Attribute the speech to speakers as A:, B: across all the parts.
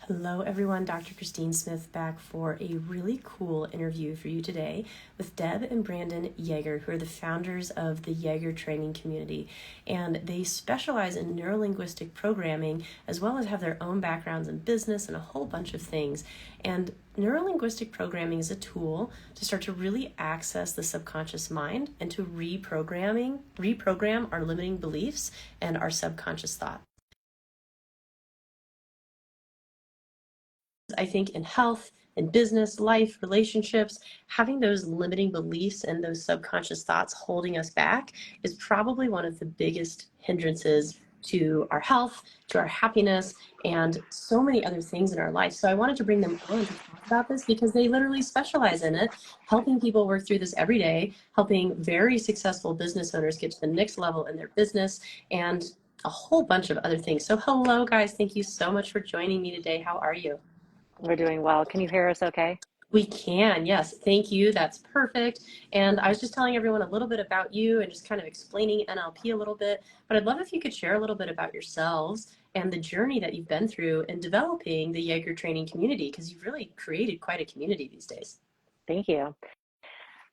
A: Hello everyone, Dr. Christine Smith back for a really cool interview for you today with Deb and Brandon Yager, who are the founders of the Yager training community. And they specialize in neurolinguistic programming as well as have their own backgrounds in business and a whole bunch of things. And neurolinguistic programming is a tool to start to really access the subconscious mind and to reprogram our limiting beliefs and our subconscious thoughts. I think in health, in business, life, relationships, having those limiting beliefs and those subconscious thoughts holding us back is probably one of the biggest hindrances to our health, to our happiness, and so many other things in our life. So I wanted to bring them on to talk about this because they literally specialize in it, helping people work through this every day, helping very successful business owners get to the next level in their business, and a whole bunch of other things. So hello, guys. Thank you so much for joining me today. How are you?
B: We're doing well. Can you hear us okay?
A: We can, yes. Thank you. That's perfect. And I was just telling everyone a little bit about you and just kind of explaining NLP a little bit, but I'd love if you could share a little bit about yourselves and the journey that you've been through in developing the Yager training community, because you've really created quite a community these days.
B: Thank you.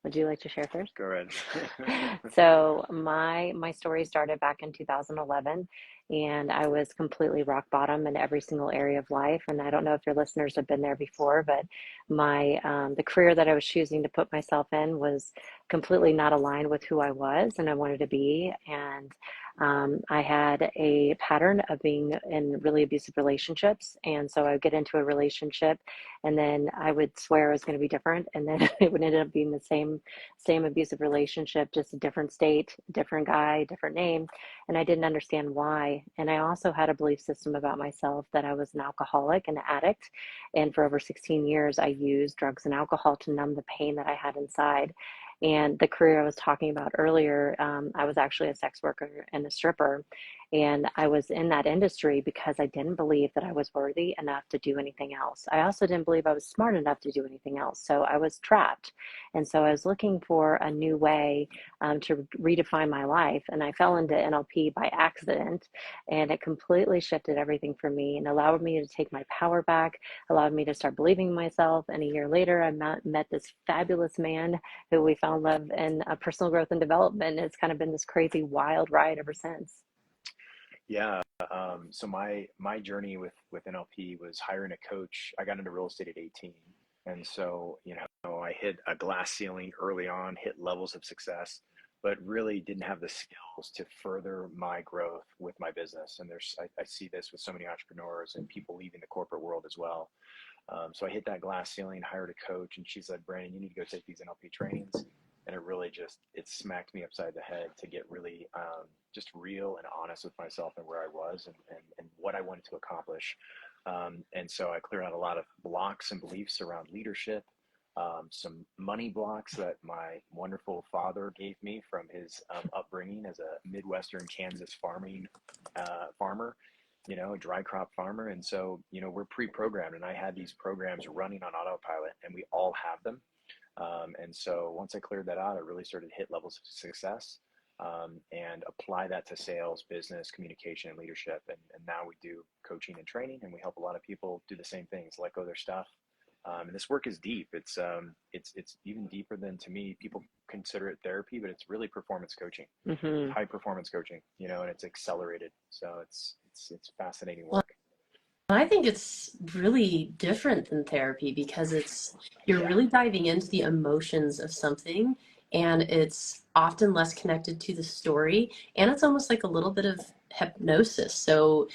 B: Would you like to share first?
C: Go ahead.
B: So my story started back in 2011, and I was completely rock bottom in every single area of life. And I don't know if your listeners have been there before, but my the career that I was choosing to put myself in was completely not aligned with who I was and I wanted to be. And I had a pattern of being in really abusive relationships, and so I would get into a relationship, and then I would swear it was going to be different, and then it would end up being the same abusive relationship, just a different state, different guy, different name. And I didn't understand why. And I also had a belief system about myself that I was an alcoholic and an addict. And for over 16 years, I used drugs and alcohol to numb the pain that I had inside. And the career I was talking about earlier, I was actually a sex worker and a stripper. And I was in that industry because I didn't believe that I was worthy enough to do anything else. I also didn't believe I was smart enough to do anything else. So I was trapped. And so I was looking for a new way to redefine my life. And I fell into NLP by accident. And it completely shifted everything for me and allowed me to take my power back, allowed me to start believing in myself. And a year later, I met this fabulous man who we fell in love in personal growth and development. It's kind of been this crazy, wild ride ever since.
C: Yeah. So my journey with NLP was hiring a coach. I got into real estate at 18, and so I hit a glass ceiling early on, hit levels of success, but really didn't have the skills to further my growth with my business. And I see this with so many entrepreneurs and people leaving the corporate world as well. So I hit that glass ceiling, hired a coach, and she said, "Brandon, you need to go take these NLP trainings." And it really it smacked me upside the head to get really just real and honest with myself and where I was and what I wanted to accomplish. And so I cleared out a lot of blocks and beliefs around leadership, some money blocks that my wonderful father gave me from his upbringing as a Midwestern Kansas farmer, a dry crop farmer. And so, we're pre-programmed, and I had these programs running on autopilot, and we all have them. And so once I cleared that out, I really started to hit levels of success and apply that to sales, business, communication, and leadership. And now we do coaching and training, and we help a lot of people do the same things, let go of their stuff. And this work is deep. It's even deeper than, to me, people consider it therapy, but it's really performance coaching, high performance coaching, and it's accelerated. So it's fascinating work.
A: I think it's really different than therapy because you're really diving into the emotions of something, and it's often less connected to the story, and it's almost like a little bit of hypnosis. So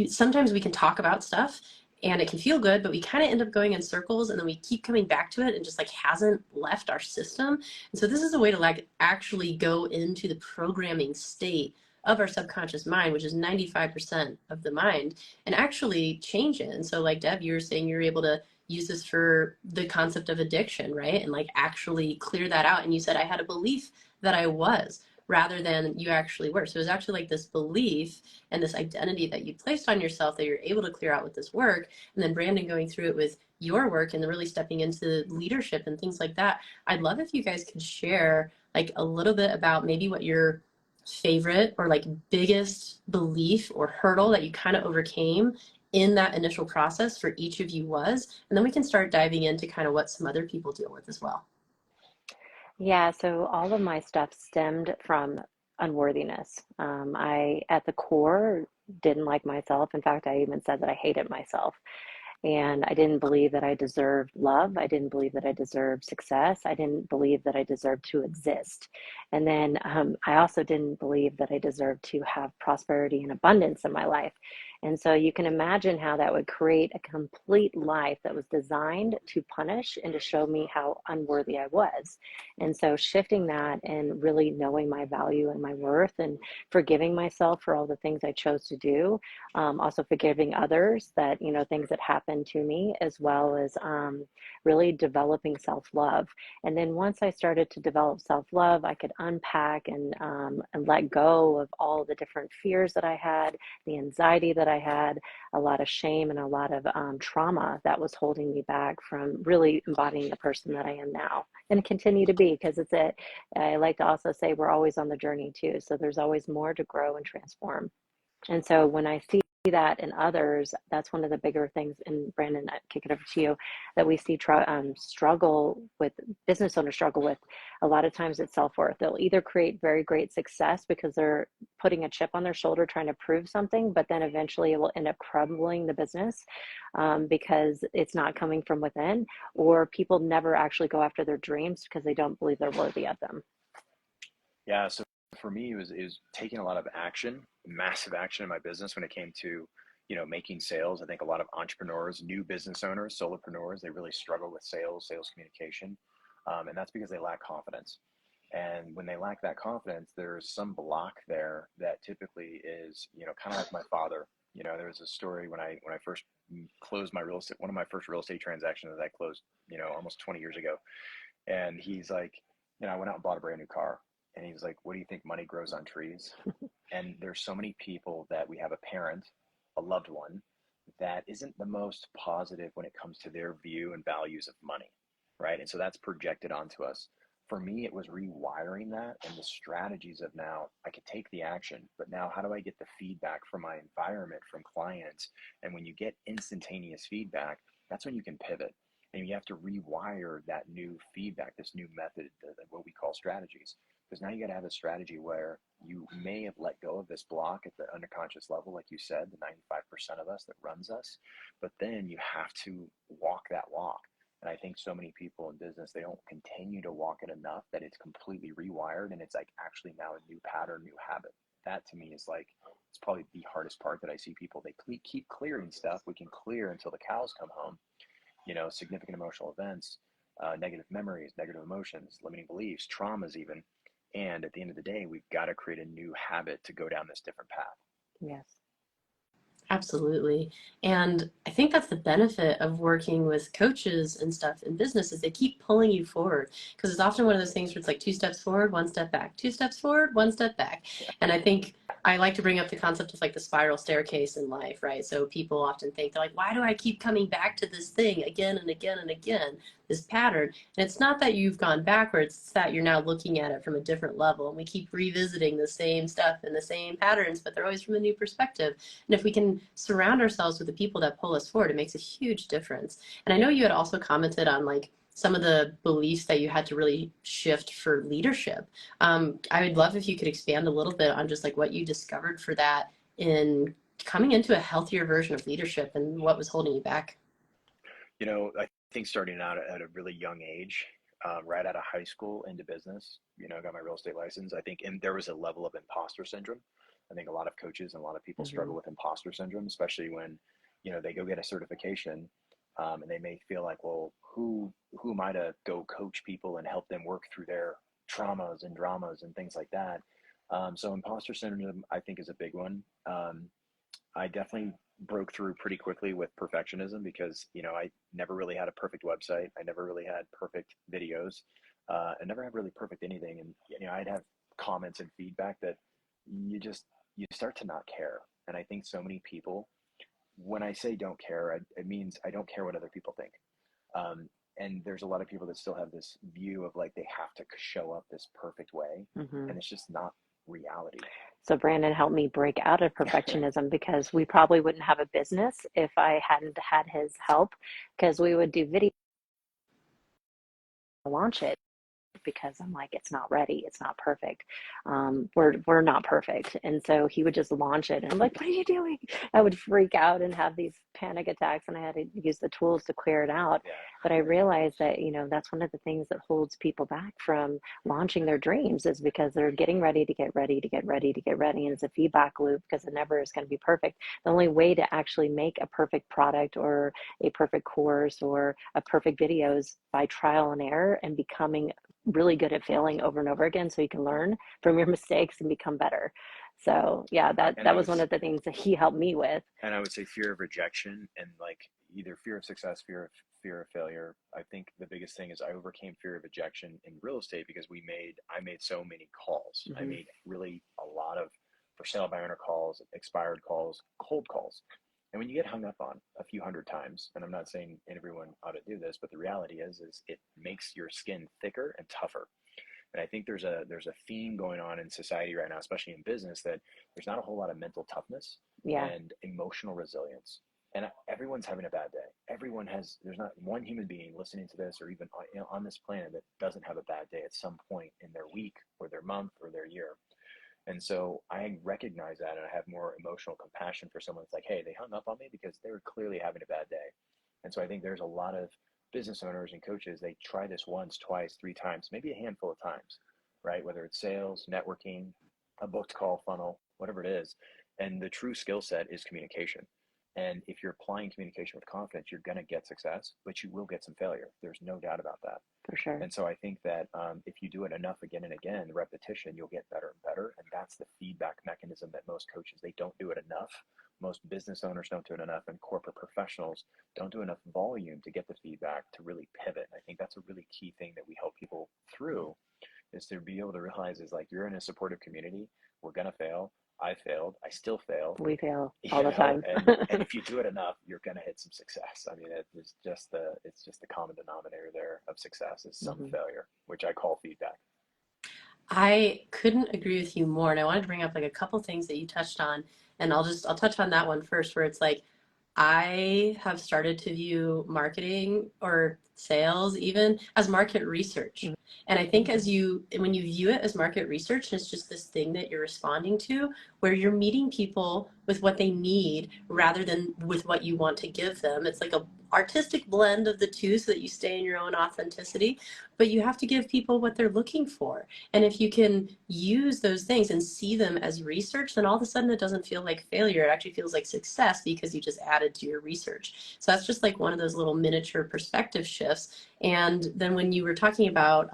A: sometimes we can talk about stuff and it can feel good, but we kind of end up going in circles, and then we keep coming back to it and just like hasn't left our system. And so this is a way to like actually go into the programming state of our subconscious mind, which is 95% of the mind, and actually change it. And so like Deb, you were saying you're able to use this for the concept of addiction, right? And like actually clear that out. And you said, I had a belief that I was, rather than you actually were. So it was actually like this belief and this identity that you placed on yourself that you're able to clear out with this work. And then Brandon going through it with your work and really stepping into leadership and things like that. I'd love if you guys could share like a little bit about maybe what your favorite or like biggest belief or hurdle that you kind of overcame in that initial process for each of you was, and then we can start diving into kind of what some other people deal with as well.
B: Yeah, so all of my stuff stemmed from unworthiness. I, at the core, didn't like myself. In fact, I even said that I hated myself. And I didn't believe that I deserved love. I didn't believe that I deserved success. I didn't believe that I deserved to exist. And then I also didn't believe that I deserved to have prosperity and abundance in my life. And so you can imagine how that would create a complete life that was designed to punish and to show me how unworthy I was. And so shifting that and really knowing my value and my worth and forgiving myself for all the things I chose to do, also forgiving others that, you know, things that happened to me, as well as really developing self-love. And then once I started to develop self-love, I could unpack and let go of all the different fears that I had, the anxiety that I had, a lot of shame and a lot of trauma that was holding me back from really embodying the person that I am now and continue to be, because it's it. I like to also say we're always on the journey too. So there's always more to grow and transform. And so when I see that in others, that's one of the bigger things. And Brandon, I kick it over to you, that we see struggle with, business owners struggle with. A lot of times it's self-worth. They'll either create very great success because they're putting a chip on their shoulder trying to prove something, but then eventually it will end up crumbling the business because it's not coming from within, or people never actually go after their dreams because they don't believe they're worthy of them.
C: Yeah, so for me, it was taking a lot of action, massive action in my business when it came to, making sales. I think a lot of entrepreneurs, new business owners, solopreneurs, they really struggle with sales communication, and that's because they lack confidence. And when they lack that confidence, there's some block there that typically is, kind of like my father. There was a story when I first closed my real estate, one of my first real estate transactions that I closed, almost 20 years ago. And he's like, I went out and bought a brand new car. And he's like, what do you think money grows on trees? And there's so many people that we have a parent, a loved one, that isn't the most positive when it comes to their view and values of money, right? And so that's projected onto us. For me, it was rewiring that and the strategies of now I could take the action, but now how do I get the feedback from my environment, from clients? And when you get instantaneous feedback, that's when you can pivot. And you have to rewire that new feedback, this new method, what we call strategies. Because now you got to have a strategy where you may have let go of this block at the unconscious level, like you said, the 95% of us that runs us. But then you have to walk that walk. And I think so many people in business, they don't continue to walk it enough that it's completely rewired and it's like actually now a new pattern, new habit. That to me is like, it's probably the hardest part that I see people. They keep clearing stuff. We can clear until the cows come home, significant emotional events, negative memories, negative emotions, limiting beliefs, traumas even. And at the end of the day, we've got to create a new habit to go down this different path.
B: Yes.
A: Absolutely. And I think that's the benefit of working with coaches and stuff in business is they keep pulling you forward because it's often one of those things where it's like 2 steps forward, 1 step back, 2 steps forward, 1 step back. And I think I like to bring up the concept of like the spiral staircase in life, right? So people often think they're like, why do I keep coming back to this thing again and again and again, this pattern? And it's not that you've gone backwards, it's that you're now looking at it from a different level. And we keep revisiting the same stuff and the same patterns, but they're always from a new perspective. And if we can surround ourselves with the people that pull us forward, it makes a huge difference. And I know you had also commented on like some of the beliefs that you had to really shift for leadership. I would love if you could expand a little bit on just like what you discovered for that in coming into a healthier version of leadership and what was holding you back.
C: I think starting out at a really young age, right out of high school into business, got my real estate license. I think, and there was a level of imposter syndrome. I think a lot of coaches and a lot of people
B: Mm-hmm.
C: struggle with imposter syndrome, especially when, they go get a certification, and they may feel like, well, who am I to go coach people and help them work through their traumas and dramas and things like that. So imposter syndrome, I think, is a big one. I definitely broke through pretty quickly with perfectionism because, I never really had a perfect website. I never really had perfect videos. I never had really perfect anything. And, I'd have comments and feedback that you start to not care. And I think so many people, when I say don't care, it means I don't care what other people think. Um, and there's a lot of people that still have this view of like they have to show up this perfect way.
B: Mm-hmm.
C: And it's just not reality.
B: So Brandon helped me break out of perfectionism because we probably wouldn't have a business if I hadn't had his help, because we would do video launch it because I'm like, it's not ready, it's not perfect. We're not perfect. And so he would just launch it and I'm like, what are you doing? I would freak out and have these panic attacks, and I had to use the tools to clear it out.
C: Yeah.
B: But I realized that, that's one of the things that holds people back from launching their dreams, is because they're getting ready to get ready to get ready to get ready. And it's a feedback loop because it never is going to be perfect. The only way to actually make a perfect product or a perfect course or a perfect video is by trial and error and becoming really good at failing over and over again, so you can learn from your mistakes and become better. So yeah, that was one of the things that he helped me with.
C: And I would say fear of rejection, and like either fear of success, fear of failure. I think the biggest thing is I overcame fear of rejection in real estate because I made so many calls. I made really a lot of for sale by owner calls, expired calls, cold calls. And when you get hung up on a few hundred times, and I'm not saying everyone ought to do this, but the reality is it makes your skin thicker and tougher. And I think there's a theme going on in society right now, especially in business, that there's not a whole lot of mental toughness and emotional resilience. And everyone's having a bad day. There's not one human being listening to this or even on this planet that doesn't have a bad day at some point in their week or their month or their year. And so I recognize that, and I have more emotional compassion for someone that's like, hey, they hung up on me because they were clearly having a bad day. And so I think there's a lot of business owners and coaches, they try this once, twice, 3 times, maybe a handful of times, right? Whether it's sales, networking, a booked call funnel, whatever it is. And the true skill set is communication. And if you're applying communication with confidence, you're going to get success, but you will get some failure. There's no doubt about that.
B: For sure.
C: And so I think that if you do it enough again and again, repetition, you'll get better and better. And that's the feedback mechanism that most coaches, they don't do it enough. Most business owners don't do it enough, and corporate professionals don't do enough volume to get the feedback to really pivot. And I think that's a really key thing that we help people through, is to be able to realize is like, you're in a supportive community. We're going to fail. I failed. I still fail.
B: We fail all the time.
C: and if you do it enough, you're going to hit some success. I mean, it's just the common denominator there of success is some failure, which I call feedback.
A: I couldn't agree with you more. And I wanted to bring up like a couple things that you touched on, and I'll touch on that one first, where it's like, I have started to view marketing or sales even as market research. And I think when you view it as market research, and it's just this thing that you're responding to, where you're meeting people with what they need rather than with what you want to give them. It's like a artistic blend of the two so that you stay in your own authenticity, but you have to give people what they're looking for. And if you can use those things and see them as research, then all of a sudden it doesn't feel like failure. It actually feels like success because you just added to your research. So that's just like one of those little miniature perspective shifts. And then when you were talking about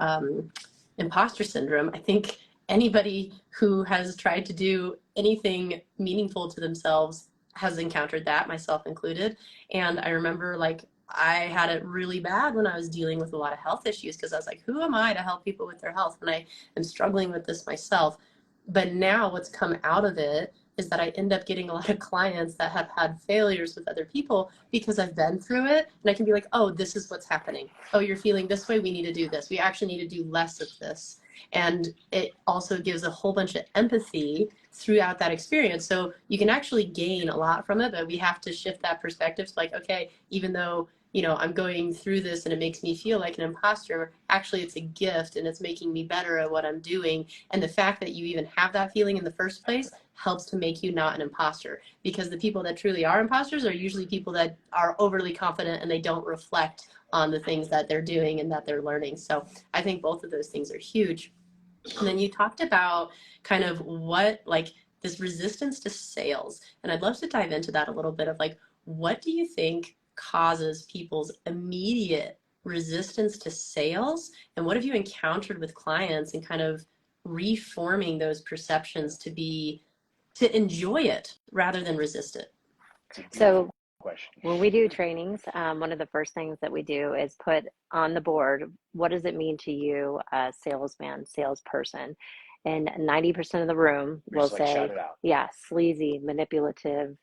A: imposter syndrome, I think anybody who has tried to do anything meaningful to themselves has encountered that, myself included. And I remember like I had it really bad when I was dealing with a lot of health issues, because I was like, who am I to help people with their health when I am struggling with this myself? But now what's come out of it is that I end up getting a lot of clients that have had failures with other people because I've been through it, and I can be like, oh, this is what's happening. Oh, you're feeling this way. We need to do this. We actually need to do less of this. And it also gives a whole bunch of empathy throughout that experience. So you can actually gain a lot from it, but we have to shift that perspective to like, okay, even though, I'm going through this and it makes me feel like an imposter, actually it's a gift and it's making me better at what I'm doing. And the fact that you even have that feeling in the first place helps to make you not an imposter, because the people that truly are imposters are usually people that are overly confident and they don't reflect on the things that they're doing and that they're learning. So I think both of those things are huge. And then you talked about kind of what, like, this resistance to sales. And I'd love to dive into that a little bit of like, what do you think causes people's immediate resistance to sales? And what have you encountered with clients and kind of reforming those perceptions to enjoy it rather than resist it?
B: So when we do trainings, one of the first things that we do is put on the board, what does it mean to you, a salesman, salesperson? And 90% of the room will say, yeah, sleazy, manipulative,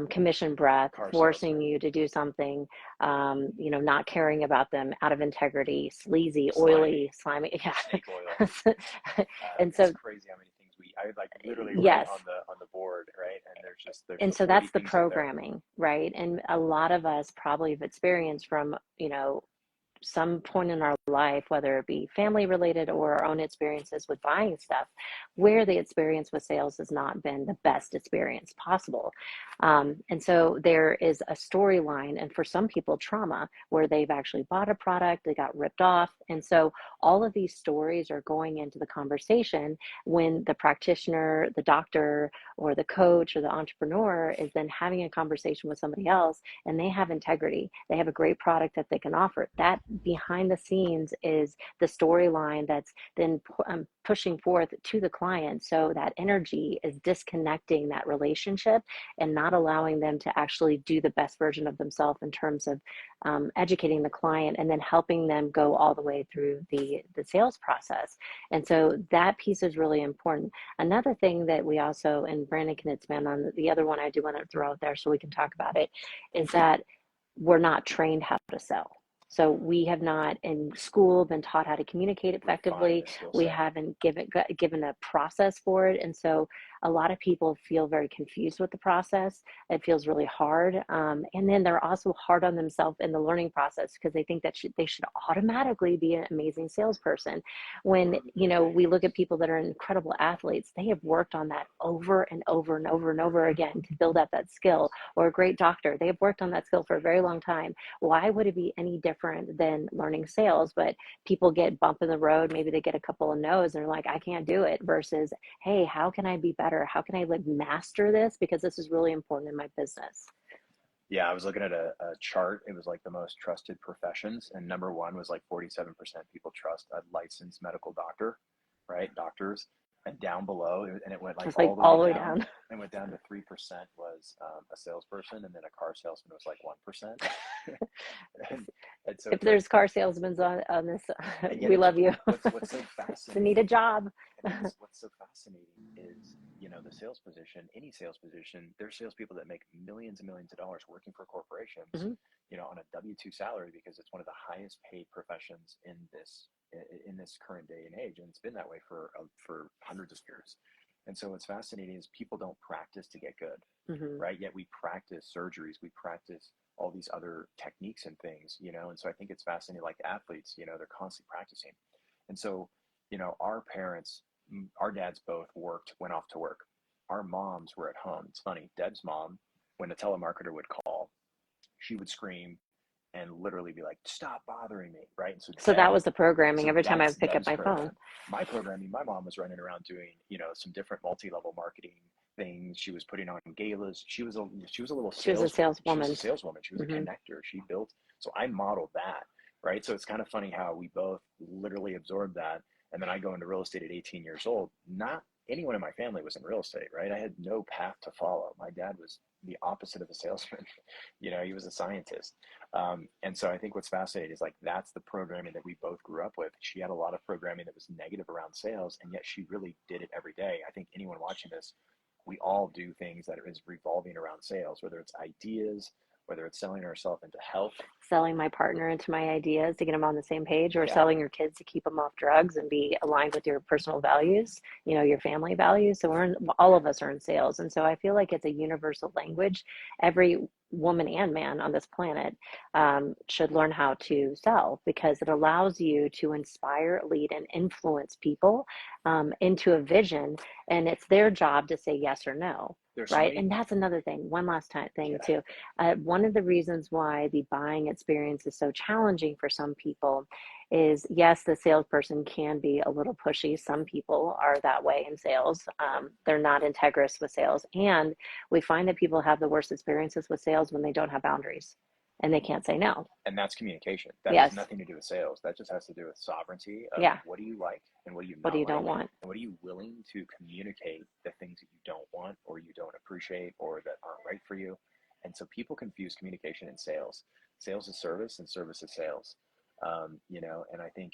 B: commission breath, forcing you to do something, not caring about them, out of integrity, sleazy, oily, slimy. Yeah.
C: Snake oil.
B: And so
C: it's crazy how many things we I like literally write
B: Yes.
C: on the board, right? And there's
B: And
C: the
B: so
C: 40
B: that's the
C: things in there.
B: programming, right? And a lot of us probably have experienced from, some point in our life, whether it be family related or our own experiences with buying stuff, where the experience with sales has not been the best experience possible. And so there is a storyline, and for some people, trauma, where they've actually bought a product, they got ripped off. And so all of these stories are going into the conversation when the practitioner, the doctor, or the coach or the entrepreneur is then having a conversation with somebody else, and they have integrity. They have a great product that they can offer. That behind the scenes is the storyline that's then pushing forth to the client. So that energy is disconnecting that relationship and not allowing them to actually do the best version of themselves in terms of educating the client and then helping them go all the way through the sales process. And so that piece is really important. Another thing that we also, and Brandon can expand on, the other one I do want to throw out there so we can talk about it, is that we're not trained how to sell. So we have not in school been taught how to communicate effectively. We haven't given a process for it. And so a lot of people feel very confused with the process. It feels really hard. And then they're also hard on themselves in the learning process because they think that they should automatically be an amazing salesperson. When, we look at people that are incredible athletes, they have worked on that over and over and over and over again to build up that skill. Or a great doctor, they have worked on that skill for a very long time. Why would it be any different than learning sales? But people get bump in the road. Maybe they get a couple of no's and they're like, I can't do it, versus, hey, how can I be better? How can I master this? Because this is really important in my business.
C: Yeah, I was looking at a chart. It was like the most trusted professions, and number one was like 47% people trust a licensed medical doctor, right? Doctors, and down below, and it went like
B: It's like all the way down.
C: And went down to 3% was a salesperson, and then a car salesman was like 1%. and so
B: if there's car salesmen on this, we love you.
C: What's so fascinating?
B: They need a job.
C: What's so fascinating is, the sales position, any sales position, there's salespeople that make millions and millions of dollars working for corporations,
B: Mm-hmm.
C: On a W-2 salary, because it's one of the highest paid professions in this current day and age, and it's been that way for hundreds of years. And so what's fascinating is people don't practice to get good,
B: Mm-hmm.
C: right? Yet we practice surgeries, we practice all these other techniques and things, and so I think it's fascinating, like athletes, they're constantly practicing. And so, our parents, our dads both went off to work. Our moms were at home. It's funny, Deb's mom, when a telemarketer would call, she would scream and literally be like, stop bothering me, right? And
B: so that was the programming. Every time I would pick up my phone.
C: My programming, my mom was running around doing, some different multi-level marketing things. She was putting on galas. She was a little
B: She was a saleswoman.
C: She was a connector. She built. So I modeled that, right? So it's kind of funny how we both literally absorbed that. And then I go into real estate at 18 years old. Not anyone in my family was in real estate, right? I had no path to follow. My dad was the opposite of a salesman. He was a scientist. And so I think what's fascinating is like, that's the programming that we both grew up with. She had a lot of programming that was negative around sales, and yet she really did it every day. I think anyone watching this, we all do things that is revolving around sales, whether it's ideas, whether it's selling ourselves into health, selling
B: my partner into my ideas to get them on the same page, or selling your kids to keep them off drugs and be aligned with your personal values, your family values. So all of us are in sales. And so I feel like it's a universal language. Every woman and man on this planet should learn how to sell, because it allows you to inspire, lead, and influence people into a vision. And it's their job to say yes or no. Right. And that's another thing. One last thing too. One of the reasons why the buying experience is so challenging for some people is, yes, the salesperson can be a little pushy. Some people are that way in sales. They're not integrous with sales. And we find that people have the worst experiences with sales when they don't have boundaries and they can't say no.
C: And that's communication. That has nothing to do with sales. That just has to do with sovereignty of what do you like and what do you not like,
B: don't want.
C: And what are you willing to communicate the things that you don't want or you don't appreciate or that aren't right for you. And so people confuse communication and sales. Sales is service and service is sales. And I think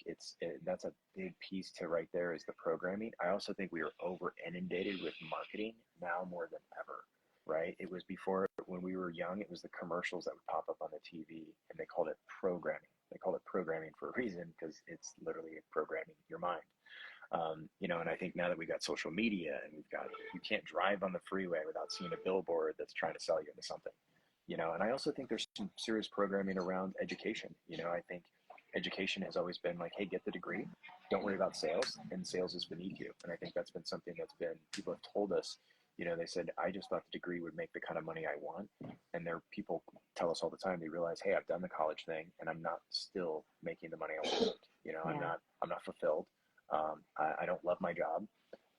C: that's a big piece to right there is the programming. I also think we are over inundated with marketing now more than ever. Right? It was before, when we were young, it was the commercials that would pop up on the TV, and they called it programming. They called it programming for a reason, because it's literally programming your mind. And I think now that we've got social media and you can't drive on the freeway without seeing a billboard that's trying to sell you into something, and I also think there's some serious programming around education. I think education has always been like, hey, get the degree, don't worry about sales, and sales is beneath you. And I think that's been something people have told us. They said, I just thought the degree would make the kind of money I want. And people tell us all the time, they realize, hey, I've done the college thing and I'm not still making the money I want.
B: Yeah.
C: I'm not fulfilled. I don't love my job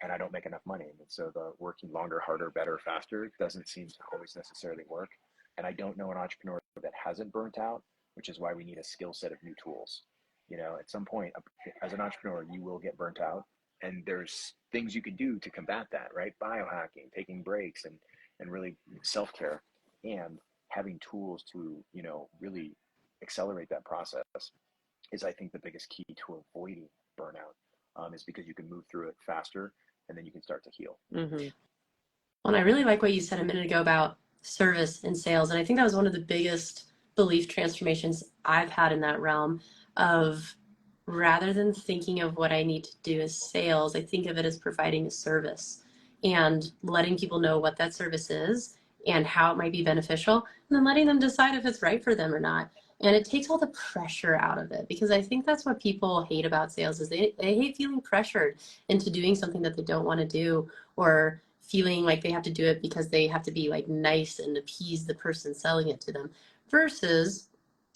C: and I don't make enough money. And so the working longer, harder, better, faster doesn't seem to always necessarily work. And I don't know an entrepreneur that hasn't burnt out, which is why we need a skill set of new tools. At some point, as an entrepreneur, you will get burnt out. And there's things you can do to combat that, right? Biohacking, taking breaks, and really self-care, and having tools to, really accelerate that process is, I think, the biggest key to avoiding burnout, is because you can move through it faster and then you can start to heal.
B: Mm-hmm.
A: Well, and I really like what you said a minute ago about service and sales. And I think that was one of the biggest belief transformations I've had in that realm of, rather than thinking of what I need to do as sales, I think of it as providing a service and letting people know what that service is and how it might be beneficial, and then letting them decide if it's right for them or not. And it takes all the pressure out of it, because I think that's what people hate about sales is they hate feeling pressured into doing something that they don't want to do, or feeling like they have to do it because they have to be like nice and appease the person selling it to them, versus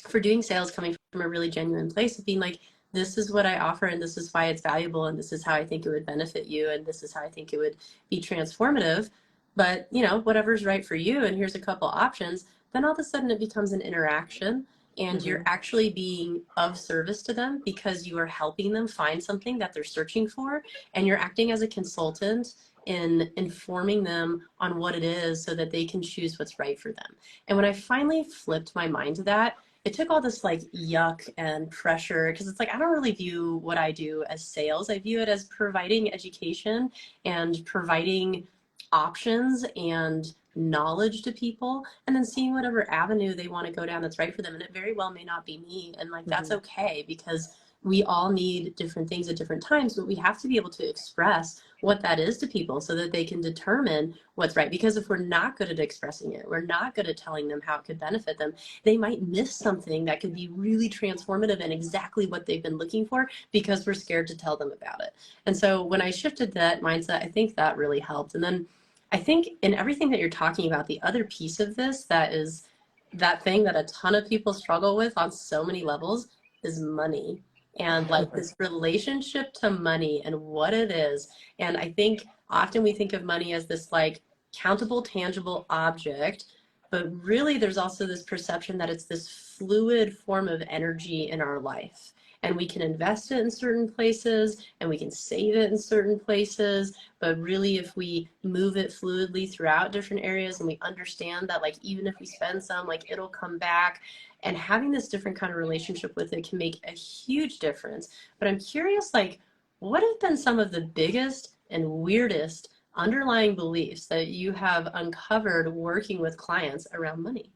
A: for doing sales coming from a really genuine place of being like, this is what I offer and this is why it's valuable and this is how I think it would benefit you and this is how I think it would be transformative. But whatever's right for you, and here's a couple options. Then all of a sudden it becomes an interaction, and
B: Mm-hmm.
A: you're actually being of service to them because you are helping them find something that they're searching for, and you're acting as a consultant in informing them on what it is so that they can choose what's right for them. And when I finally flipped my mind to that, it took all this like yuck and pressure, because it's like, I don't really view what I do as sales. I view it as providing education and providing options and knowledge to people, and then seeing whatever avenue they want to go down that's right for them. And it very well may not be me, and like that's
B: Mm-hmm.
A: okay, because we all need different things at different times, but we have to be able to express what that is to people so that they can determine what's right. Because if we're not good at expressing it, we're not good at telling them how it could benefit them, they might miss something that could be really transformative and exactly what they've been looking for, because we're scared to tell them about it. And so when I shifted that mindset, I think that really helped. And then I think in everything that you're talking about, the other piece of this that is that thing that a ton of people struggle with on so many levels is money, and like this relationship to money and what it is. And I think often we think of money as this like countable, tangible object, but really there's also this perception that it's this fluid form of energy in our life. And we can invest it in certain places and we can save it in certain places. But really, if we move it fluidly throughout different areas and we understand that, like, even if we spend some, like, it'll come back, and having this different kind of relationship with it can make a huge difference. But I'm curious, like, what have been some of the biggest and weirdest underlying beliefs that you have uncovered working with clients around money?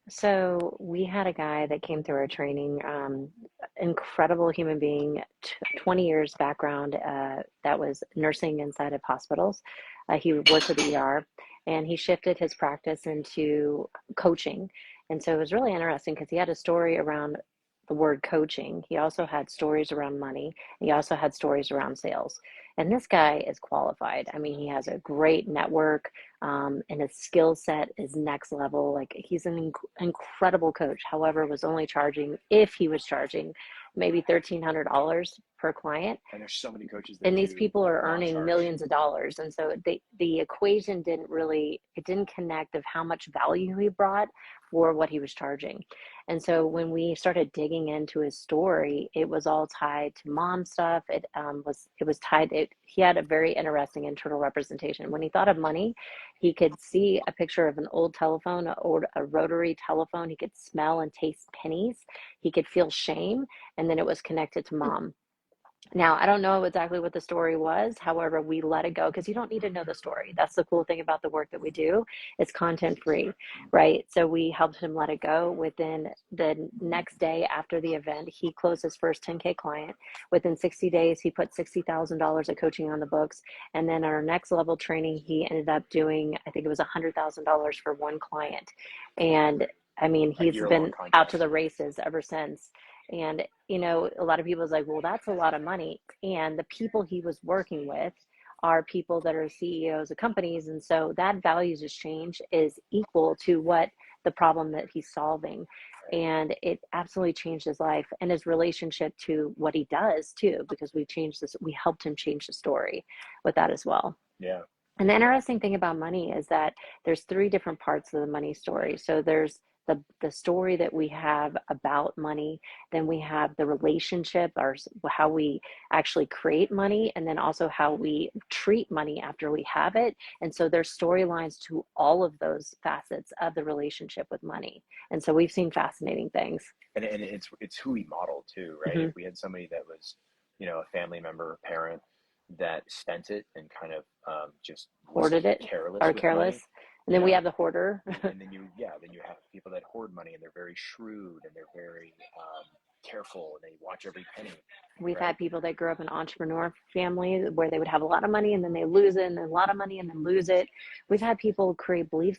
B: So we had a guy that came through our training, incredible human being, 20 years background, that was nursing inside of hospitals. He worked at the ER, and he shifted his practice into coaching. And so it was really interesting because he had a story around the word coaching. He also had stories around money. He also had stories around sales. And this guy is qualified. I mean, he has a great network, and his skill set is next level. Like, he's an incredible coach. However, was only charging, if he was charging, maybe $1,300 per client.
C: And there's so many coaches that
B: And these
C: do
B: people are
C: not
B: earning
C: charge.
B: millions of dollars. And so the equation didn't connect of how much value he brought for what he was charging. And so when we started digging into his story, it was all tied to mom stuff. He had a very interesting internal representation. When he thought of money, he could see a picture of an old telephone or a rotary telephone. He could smell and taste pennies. He could feel shame. And then it was connected to mom. Now, I don't know exactly what the story was. However, we let it go because you don't need to know the story. That's the cool thing about the work that we do. It's content free, right? So we helped him let it go. Within the next day after the event, he closed his first 10K client. Within 60 days, he put $60,000 of coaching on the books. And then our next level training, he ended up doing, I think it was $100,000 for one client. And I mean,
C: A
B: he's
C: year-long
B: been out to
C: contract.
B: the races ever since. And, you know, a lot of people is like, well, that's a lot of money. And the people he was working with are people that are CEOs of companies. And so that values exchange is equal to what the problem that he's solving.
C: Right.
B: And it absolutely changed his life and his relationship to what he does too, because we changed this, we helped him change the story with that as well.
C: Yeah.
B: And the interesting thing about money is that there's three different parts of the money story. So there's the story that we have about money, then we have the relationship or how we actually create money, and then also how we treat money after we have it. And so there's storylines to all of those facets of the relationship with money. And so we've seen fascinating things.
C: And it's who we model too, right?
B: Mm-hmm.
C: If we had somebody that was, you know, a family member, parent that spent it and kind of just was
B: Hoarded it
C: careless
B: or
C: with money,
B: careless. And
C: you
B: then we
C: know,
B: have the hoarder.
C: and then then you have people that hoard money and they're very shrewd and they're very careful and they watch every penny,
B: We've
C: right?
B: had people that grew up in an entrepreneur family where they would have a lot of money and then they lose it, and then a lot of money and then lose it. We've had people create belief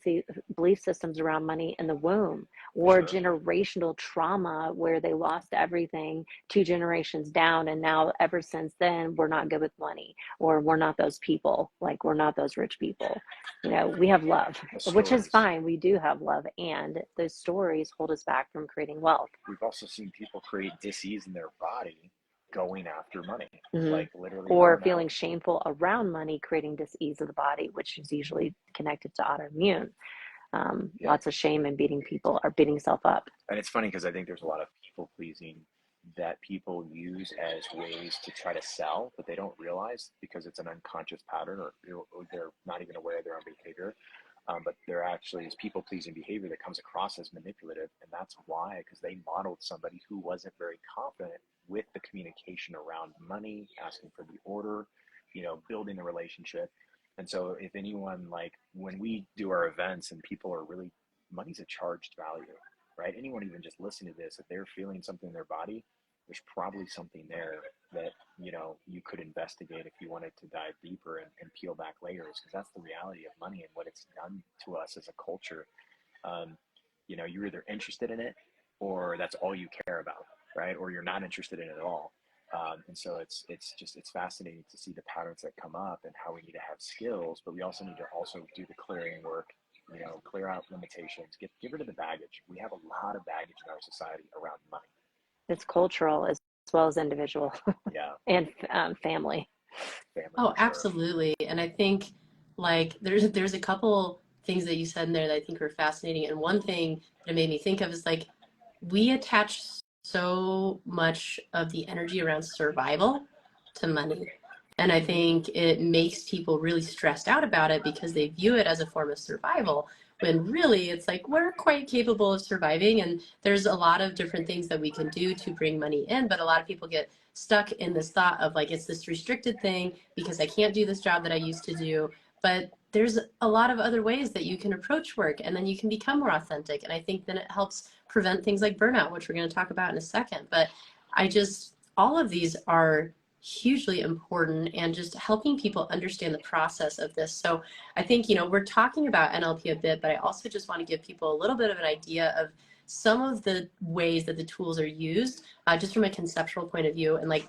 B: systems around money in the womb,
C: For
B: or
C: sure.
B: generational trauma where they lost everything 2 generations down. And now, ever since then, we're not good with money, or we're not those people. Like, we're not those rich people. You know, we have love,
C: The
B: which is
C: stories.
B: fine. We do have love. And those stories hold us back from creating wealth.
C: We've also seen people create dis-ease in their body going after money,
B: Hmm.
C: like literally
B: Or
C: burnout.
B: feeling shameful around money, creating dis-ease of the body, which is usually connected to autoimmune.
C: Yeah.
B: Lots of shame and beating people or beating self up.
C: And it's funny because I think there's a lot of people pleasing that people use as ways to try to sell, but they don't realize because it's an unconscious pattern, or they're not even aware of their own behavior. But there actually is people pleasing behavior that comes across as manipulative. And that's why, because they modeled somebody who wasn't very confident with the communication around money, asking for the order, you know, building the relationship. And so if anyone, like when we do our events and people are really, money's a charged value, right? Anyone even just listening to this, if they're feeling something in their body, there's probably something there that, you know, you could investigate if you wanted to dive deeper and peel back layers, because that's the reality of money and what it's done to us as a culture. um, you know, you're either interested in it or that's all you care about, right? Or you're not interested in it at all. And so it's fascinating to see the patterns that come up and how we need to have skills, but we also need to also do the clearing work, you know, clear out limitations, get rid of the baggage. We have a lot of baggage in our society around money.
B: It's cultural as well as individual
C: Yeah,
B: and family.
C: family
A: Oh,
C: for sure.
A: absolutely. And I think like there's a couple things that you said in there that I think are fascinating. And one thing that it made me think of is like we attach so much of the energy around survival to money. And I think it makes people really stressed out about it because they view it as a form of survival, when really it's like we're quite capable of surviving. And there's a lot of different things that we can do to bring money in. But a lot of people get stuck in this thought of like it's this restricted thing because I can't do this job that I used to do. But there's a lot of other ways that you can approach work, and then you can become more authentic. And I think then it helps prevent things like burnout, which we're going to talk about in a second. But all of these are hugely important, and just helping people understand the process of this. So I think, we're talking about NLP a bit, but I also just want to give people a little bit of an idea of some of the ways that the tools are used, just from a conceptual point of view. And like,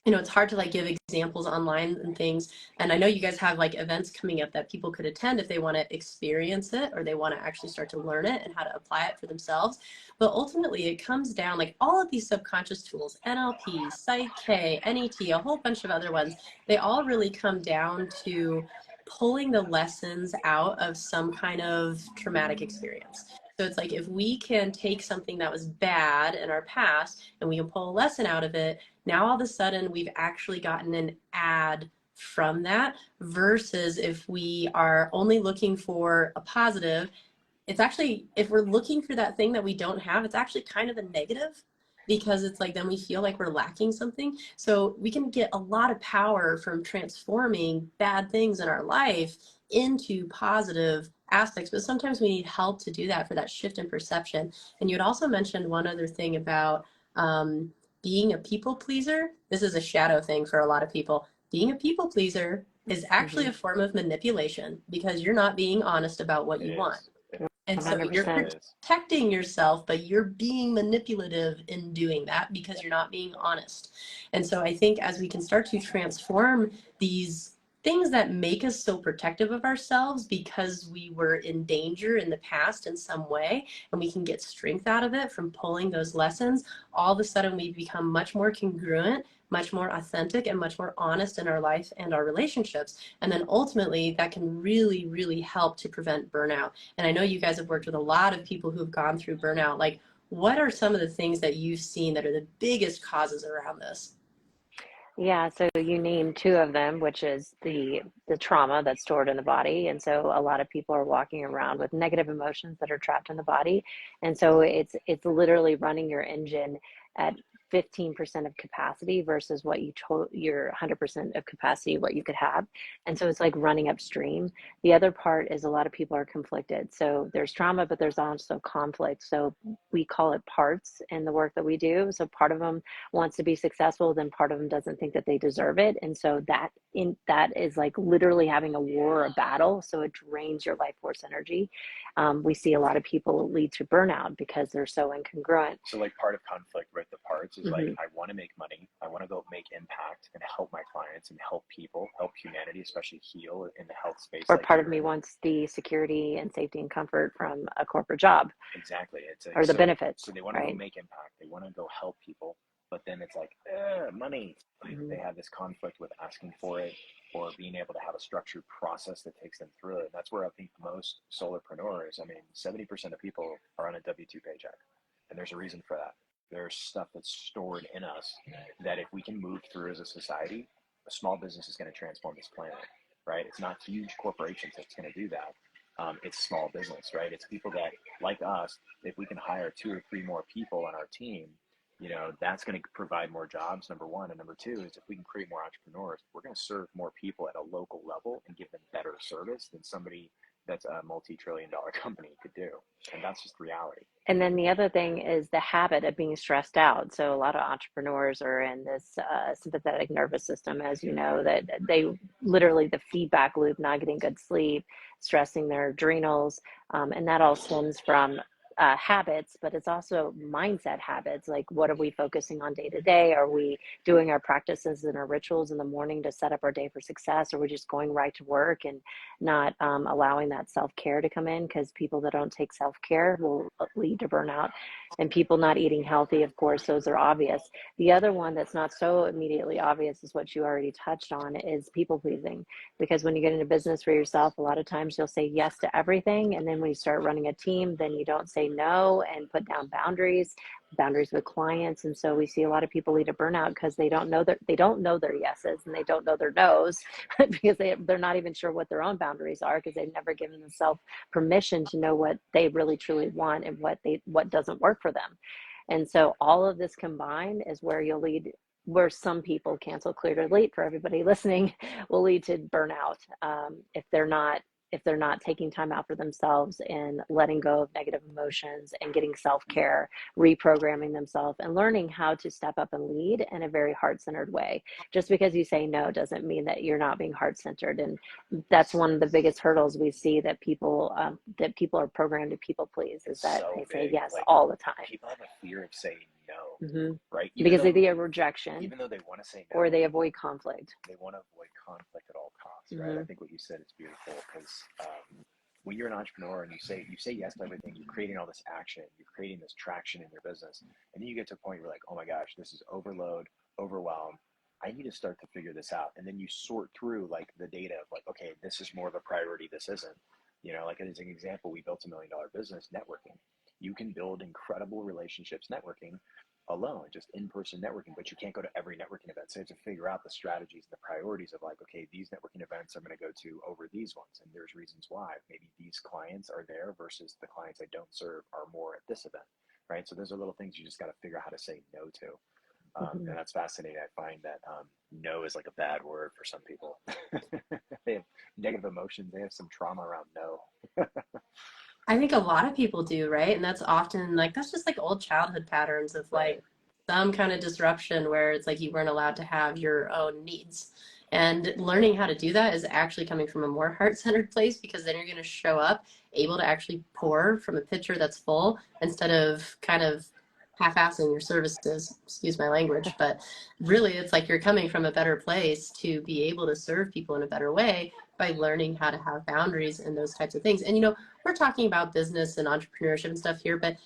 A: it's hard to like give examples online and things. And I know you guys have like events coming up that people could attend if they want to experience it or they want to actually start to learn it and how to apply it for themselves. But ultimately it comes down like all of these subconscious tools, NLP, Psych-K, NET, a whole bunch of other ones, they all really come down to pulling the lessons out of some kind of traumatic experience. So it's like if we can take something that was bad in our past and we can pull a lesson out of it, now all of a sudden we've actually gotten an ad from that, versus if we are only looking for a positive, it's actually, if we're looking for that thing that we don't have, it's actually kind of a negative. because it's like then we feel like we're lacking something. So we can get a lot of power from transforming bad things in our life into positive aspects, but sometimes we need help to do that, for that shift in perception. And you had also mentioned one other thing about being a people pleaser. This is a shadow thing for a lot of people. Being a people pleaser is actually
B: Mm-hmm.
A: a form of manipulation, because you're not being honest about what
C: It
A: you want.
C: is. It
A: And so you're
B: 100%.
C: is.
A: protecting yourself, but you're being manipulative in doing that because you're not being honest. And so I think as we can start to transform these things that make us so protective of ourselves because we were in danger in the past in some way, and we can get strength out of it from pulling those lessons, all of a sudden we become much more congruent, much more authentic, and much more honest in our life and our relationships. And then ultimately that can really, really help to prevent burnout. And I know you guys have worked with a lot of people who've gone through burnout. Like, what are some of the things that you've seen that are the biggest causes around this?
B: Yeah, so you named two of them, which is the trauma that's stored in the body. And so a lot of people are walking around with negative emotions that are trapped in the body. And so it's literally running your engine at 15% of capacity versus what you told your 100% of capacity, what you could have. And so it's like running upstream. The other part is a lot of people are conflicted. So there's trauma, but there's also conflict. So we call it parts in the work that we do. So part of them wants to be successful, then part of them doesn't think that they deserve it. And so that is like literally having a war, a battle. So it drains your life force energy. We see a lot of people lead to burnout because they're so incongruent.
C: So like part of conflict with the parts is like,
B: Mm-hmm.
C: I want to make money, I want to go make impact and help my clients and help people, help humanity, especially heal in the health space
B: Or
C: like
B: part of
C: you're
B: me
C: in.
B: wants the security and safety and comfort from a corporate job
C: Exactly. It's like,
B: or the benefits,
C: so they want to go
B: right?
C: make impact, they want to go help people, but then it's like, money. Like
B: Mm-hmm.
C: they have this conflict with asking for it or being able to have a structured process that takes them through it. And that's where I think most solopreneurs, I mean, 70% of people are on a W-2 paycheck. And there's a reason for that. There's stuff that's stored in us that if we can move through as a society, a small business is going to transform this planet, right? It's not huge corporations that's going to do that. It's small business, right? It's people that, like us, if we can hire 2 or 3 more people on our team, you know, that's going to provide more jobs, number one. And number two is if we can create more entrepreneurs, we're going to serve more people at a local level and give them better service than somebody that's a multi-trillion-dollar company could do. And that's just reality.
B: And then the other thing is the habit of being stressed out. So a lot of entrepreneurs are in this sympathetic nervous system, as you know, that they literally the feedback loop, not getting good sleep, stressing their adrenals, and that all stems from habits, but it's also mindset habits. Like, what are we focusing on day to day? Are we doing our practices and our rituals in the morning to set up our day for success? Or are we just going right to work and not allowing that self-care to come in? Because people that don't take self-care will lead to burnout. And people not eating healthy, of course, those are obvious. The other one that's not so immediately obvious is what you already touched on, is people pleasing. Because when you get into business for yourself, a lot of times you'll say yes to everything, and then when you start running a team, then you don't say no and put down boundaries with clients. And so we see a lot of people lead to burnout because they don't know their yeses, and they don't know their nos because they're not even sure what their own boundaries are, because they've never given themselves permission to know what they really truly want and what doesn't work for them. And so all of this combined is where some people, cancel, clear, delete for everybody listening, will lead to burnout, if they're not taking time out for themselves and letting go of negative emotions and getting self-care, reprogramming themselves, and learning how to step up and lead in a very heart-centered way. Just because you say no doesn't mean that you're not being heart-centered. And that's one of the biggest hurdles we see, that people are programmed to people please, is that
C: So
B: they say
C: big.
B: yes
C: Like
B: all the time.
C: people have a fear of saying no,
B: Hmm.
C: right?
B: Because of the rejection,
C: Even though they want to say
B: or
C: no,
B: they avoid conflict.
C: they want to avoid conflict at all costs, right? I
B: Hmm.
C: think what you said is beautiful because when you're an entrepreneur and you say yes to everything, you're creating all this action, you're creating this traction in your business, and then you get to a point where you're like, oh my gosh, this is overload, overwhelm. I need to start to figure this out, and then you sort through like the data of like, okay, this is more of a priority, this isn't. You know, like as an example, we built $1 million business networking. You can build incredible relationships networking alone, just in-person networking, but you can't go to every networking event. So you have to figure out the strategies and the priorities of like, okay, these networking events I'm going to go to over these ones. And there's reasons why. Maybe these clients are there versus the clients I don't serve are more at this event. right? So those are little things you just got to figure out how to say no to.
B: Mm-hmm.
C: And that's fascinating. I find that no is like a bad word for some people. They have negative emotions. They have some trauma around no.
A: I think a lot of people do, right? And that's often like, that's just like old childhood patterns of
C: Right.
A: like some kind of disruption where it's like you weren't allowed to have your own needs. And learning how to do that is actually coming from a more heart-centered place, because then you're going to show up able to actually pour from a pitcher that's full instead of kind of half-assing your services, excuse my language. But really, it's like you're coming from a better place to be able to serve people in a better way by learning how to have boundaries and those types of things. And, you know, we're talking about business and entrepreneurship and stuff here, but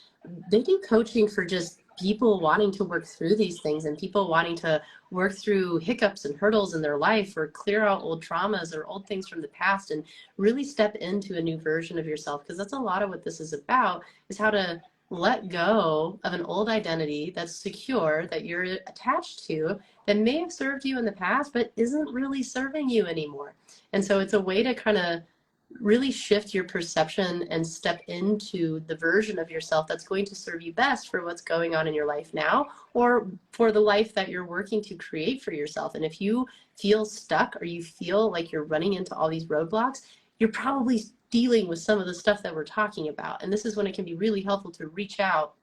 A: they do coaching for just people wanting to work through these things and people wanting to work through hiccups and hurdles in their life, or clear out old traumas or old things from the past and really step into a new version of yourself. Because that's a lot of what this is about, is how to let go of an old identity that's secure, that you're attached to, that may have served you in the past but isn't really serving you anymore. And so it's a way to kind of really shift your perception and step into the version of yourself that's going to serve you best for what's going on in your life now, or for the life that you're working to create for yourself. And if you feel stuck, or you feel like you're running into all these roadblocks, you're probably dealing with some of the stuff that we're talking about. And this is when it can be really helpful to reach out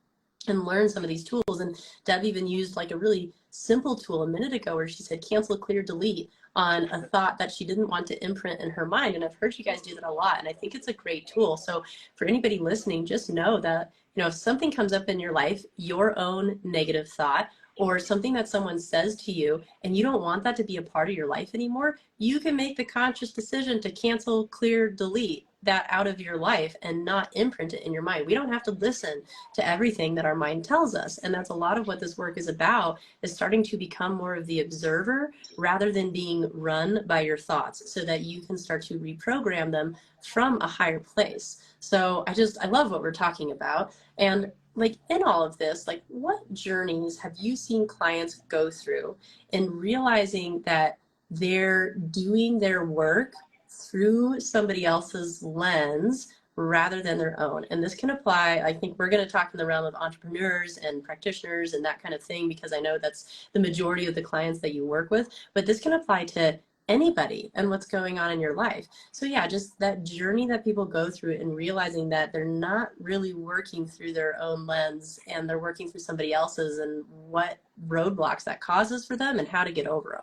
A: and learn some of these tools. And Deb even used like a really simple tool a minute ago where she said cancel, clear, delete on a thought that she didn't want to imprint in her mind. And I've heard you guys do that a lot, and I think it's a great tool. So for anybody listening, just know that, you know, if something comes up in your life, your own negative thought, or something that someone says to you, and you don't want that to be a part of your life anymore, you can make the conscious decision to cancel, clear, delete that out of your life and not imprint it in your mind. We don't have to listen to everything that our mind tells us. And that's a lot of what this work is about, is starting to become more of the observer rather than being run by your thoughts, so that you can start to reprogram them from a higher place. So I love what we're talking about. And like in all of this, like what journeys have you seen clients go through in realizing that they're doing their work through somebody else's lens rather than their own? And this can apply, I think we're going to talk in the realm of entrepreneurs and practitioners and that kind of thing, because I know that's the majority of the clients that you work with, but this can apply to anybody and what's going on in your life. So yeah, just that journey that people go through and realizing that they're not really working through their own lens and they're working through somebody else's, and what roadblocks that causes for them and how to get over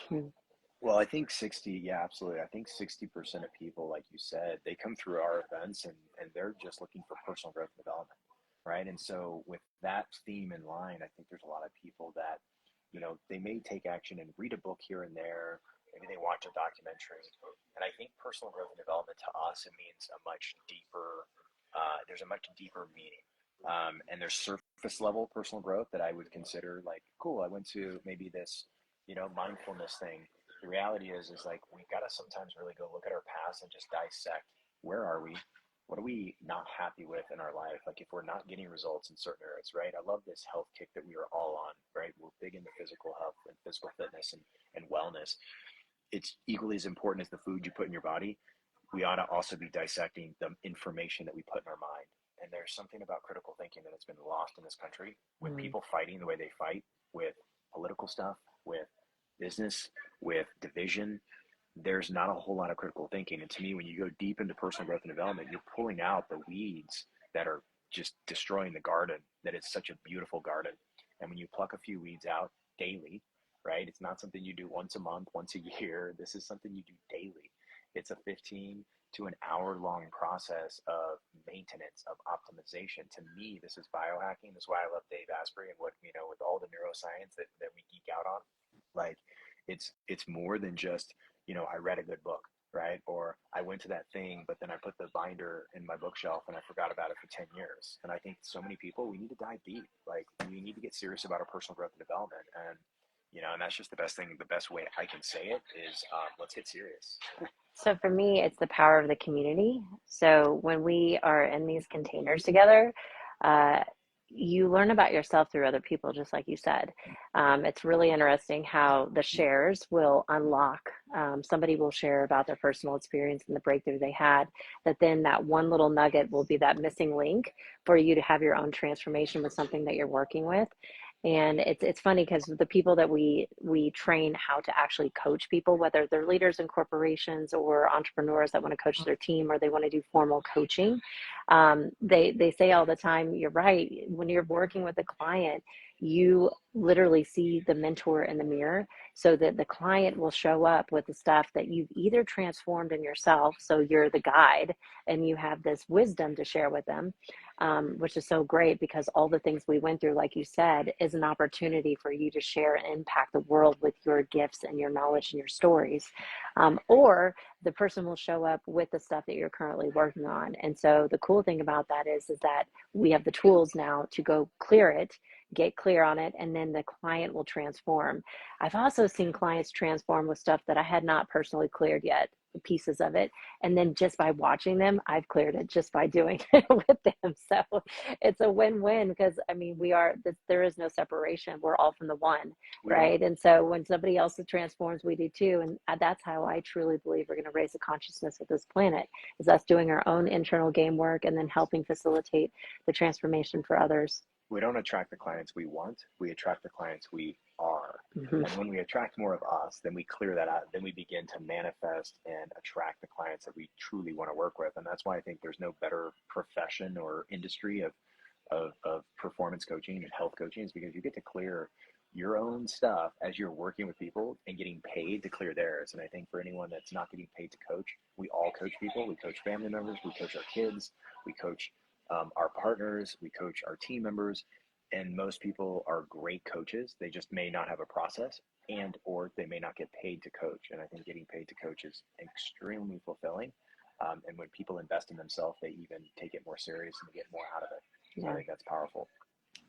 A: them.
C: Well, I think 60, yeah, absolutely. I think 60% of people, like you said, they come through our events and they're just looking for personal growth and development, right? And so with that theme in line, I think there's a lot of people that, you know, they may take action and read a book here and there. Maybe they watch a documentary. And I think personal growth and development to us, it means a much deeper, there's a much deeper meaning. And there's surface level personal growth that I would consider like, cool, I went to maybe this, you know, mindfulness thing. The reality is like we've got to sometimes really go look at our past and just dissect, where are we, what are we not happy with in our life, like if we're not getting results in certain areas, right? I love this health kick that we are all on, right? We're big into physical health and physical fitness and wellness. It's equally as important as the food you put in your body. We ought to also be dissecting the information that we put in our mind. And there's something about critical thinking that has been lost in this country, with people fighting the way they fight, with political stuff, with business, with division. There's not a whole lot of critical thinking. And to me, when you go deep into personal growth and development, you're pulling out the weeds that are just destroying the garden, that is such a beautiful garden. And when you pluck a few weeds out daily, right? It's not something you do once a month, once a year. This is something you do daily. It's a 15 to an hour long process of maintenance, of optimization. To me, this is biohacking. This is why I love Dave Asprey and what, you know, with all the neuroscience that we geek out on. Like it's more than just, you know, I read a good book, right? Or I went to that thing, but then I put the binder in my bookshelf and I forgot about it for 10 years. And I think so many people, we need to dive deep. Like we need to get serious about our personal growth and development. And, you know, and that's just the best thing. The best way I can say it is let's get serious.
B: So for me, it's the power of the community. So when we are in these containers together, uh, you learn about yourself through other people, just like you said. It's really interesting how the shares will unlock. Somebody will share about their personal experience and the breakthrough they had, that then that one little nugget will be that missing link for you to have your own transformation with something that you're working with. And it's funny because the people that we train how to actually coach people, whether they're leaders in corporations or entrepreneurs that want to coach their team or they want to do formal coaching, they say all the time, you're right. When you're working with a client, you literally see the mentor in the mirror, so that the client will show up with the stuff that you've either transformed in yourself. So you're the guide and you have this wisdom to share with them, which is so great because all the things we went through, like you said, is an opportunity for you to share and impact the world with your gifts and your knowledge and your stories. Or the person will show up with the stuff that you're currently working on. And so the cool thing about that is that we have the tools now to go clear it, get clear on it, and then the client will transform. I've also seen clients transform with stuff that I had not personally cleared yet, pieces of it. And then just by watching them, I've cleared it just by doing it with them. So it's a win-win because I mean, there is no separation. We're all from the one, right? And so when somebody else transforms, we do too. And that's how I truly believe we're going to raise the consciousness of this planet, is us doing our own internal game work and then helping facilitate the transformation for others.
C: We don't attract the clients we want, we attract the clients we are.
B: Mm-hmm.
C: And when we attract more of us, then we clear that out, then we begin to manifest and attract the clients that we truly want to work with. And that's why I think there's no better profession or industry of performance coaching and health coaching, is because you get to clear your own stuff as you're working with people and getting paid to clear theirs. And I think for anyone that's not getting paid to coach, we all coach people. We coach family members, we coach our kids, we coach our partners, we coach our team members, and most people are great coaches. They just may not have a process, and or they may not get paid to coach. And I think getting paid to coach is extremely fulfilling. And when people invest in themselves, they even take it more serious and get more out of it. So I think that's powerful.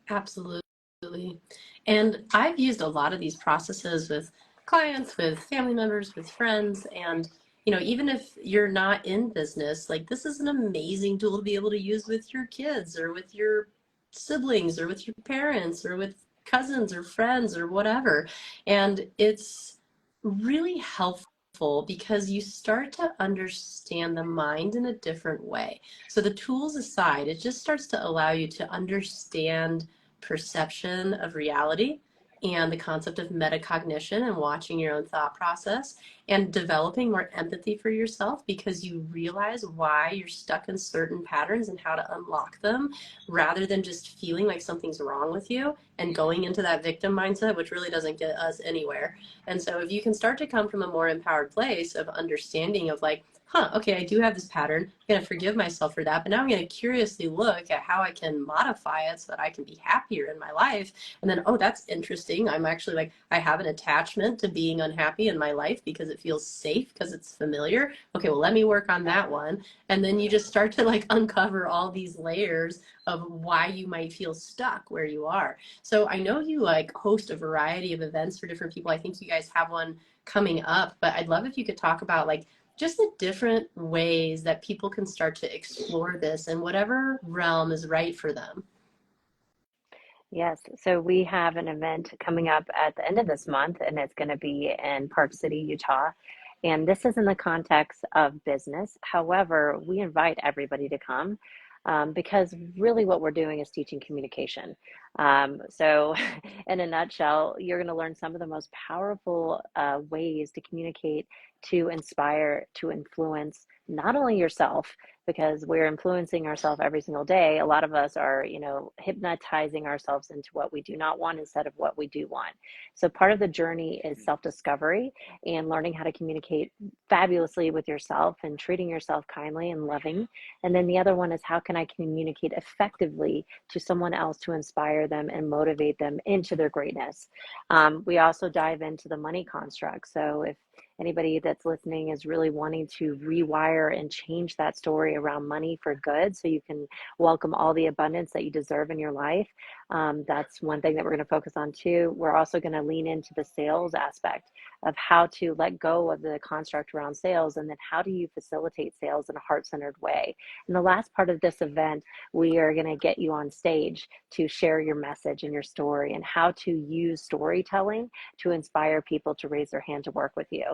A: Absolutely. And I've used a lot of these processes with clients, with family members, with friends, and even if you're not in business, like this is an amazing tool to be able to use with your kids or with your siblings or with your parents or with cousins or friends or whatever. And it's really helpful because you start to understand the mind in a different way. So the tools aside, it just starts to allow you to understand perception of reality and the concept of metacognition and watching your own thought process and developing more empathy for yourself, because you realize why you're stuck in certain patterns and how to unlock them, rather than just feeling like something's wrong with you and going into that victim mindset, which really doesn't get us anywhere. And so if you can start to come from a more empowered place of understanding of like, okay, I do have this pattern. I'm going to forgive myself for that. But now I'm going to curiously look at how I can modify it so that I can be happier in my life. And then, oh, that's interesting. I'm actually like, I have an attachment to being unhappy in my life because it feels safe, because it's familiar. Okay, well, let me work on that one. And then you just start to like uncover all these layers of why you might feel stuck where you are. So I know you like host a variety of events for different people. I think you guys have one coming up, but I'd love if you could talk about like just the different ways that people can start to explore this in whatever realm is right for them.
B: Yes, so we have an event coming up at the end of this month, and it's going to be in Park City, Utah. And this is in the context of business. However, we invite everybody to come, because really what we're doing is teaching communication. So in a nutshell, you're going to learn some of the most powerful ways to communicate, to inspire, to influence not only yourself, because we're influencing ourselves every single day. A lot of us are, hypnotizing ourselves into what we do not want instead of what we do want. So part of the journey is self-discovery and learning how to communicate fabulously with yourself and treating yourself kindly and loving. And then the other one is, how can I communicate effectively to someone else to inspire them and motivate them into their greatness? We also dive into the money construct. So anybody that's listening is really wanting to rewire and change that story around money for good so you can welcome all the abundance that you deserve in your life, that's one thing that we're going to focus on too. We're also going to lean into the sales aspect of how to let go of the construct around sales, and then how do you facilitate sales in a heart-centered way. In the last part of this event, we are going to get you on stage to share your message and your story and how to use storytelling to inspire people to raise their hand to work with you.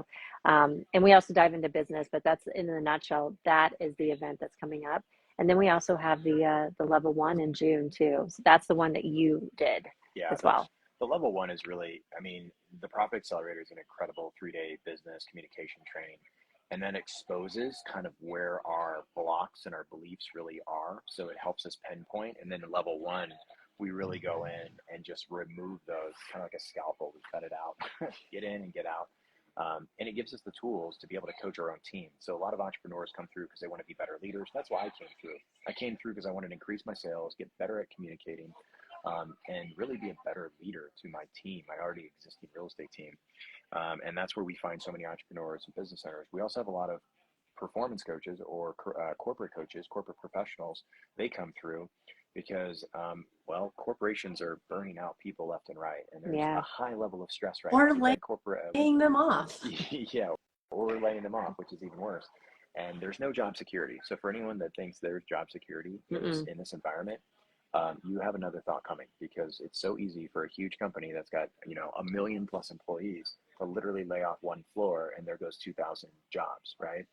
B: And we also dive into business, but that's in a nutshell, that is the event that's coming up. And then we also have the level 1 in June too. So that's the one that you did as well.
C: The level 1 is really, I mean, the Profit Accelerator is an incredible 3-day business communication training, and then exposes kind of where our blocks and our beliefs really are. So it helps us pinpoint. And then in level 1, we really go in and just remove those, kind of like a scalpel. We cut it out, get in and get out. And it gives us the tools to be able to coach our own team. So a lot of entrepreneurs come through because they want to be better leaders. That's why I came through. I came through because I wanted to increase my sales, get better at communicating, and really be a better leader to my team, my already existing real estate team. And that's where we find so many entrepreneurs and business owners. We also have a lot of performance coaches or corporate coaches, corporate professionals. They come through because, well, corporations are burning out people left and right, and there's a high level of stress right now.
A: Or laying them off.
C: Yeah, or we're laying them off, which is even worse. And there's no job security. So for anyone that thinks there's job security in this environment, you have another thought coming, because it's so easy for a huge company that's got, 1 million plus employees to literally lay off one floor, and there goes 2,000 jobs, right?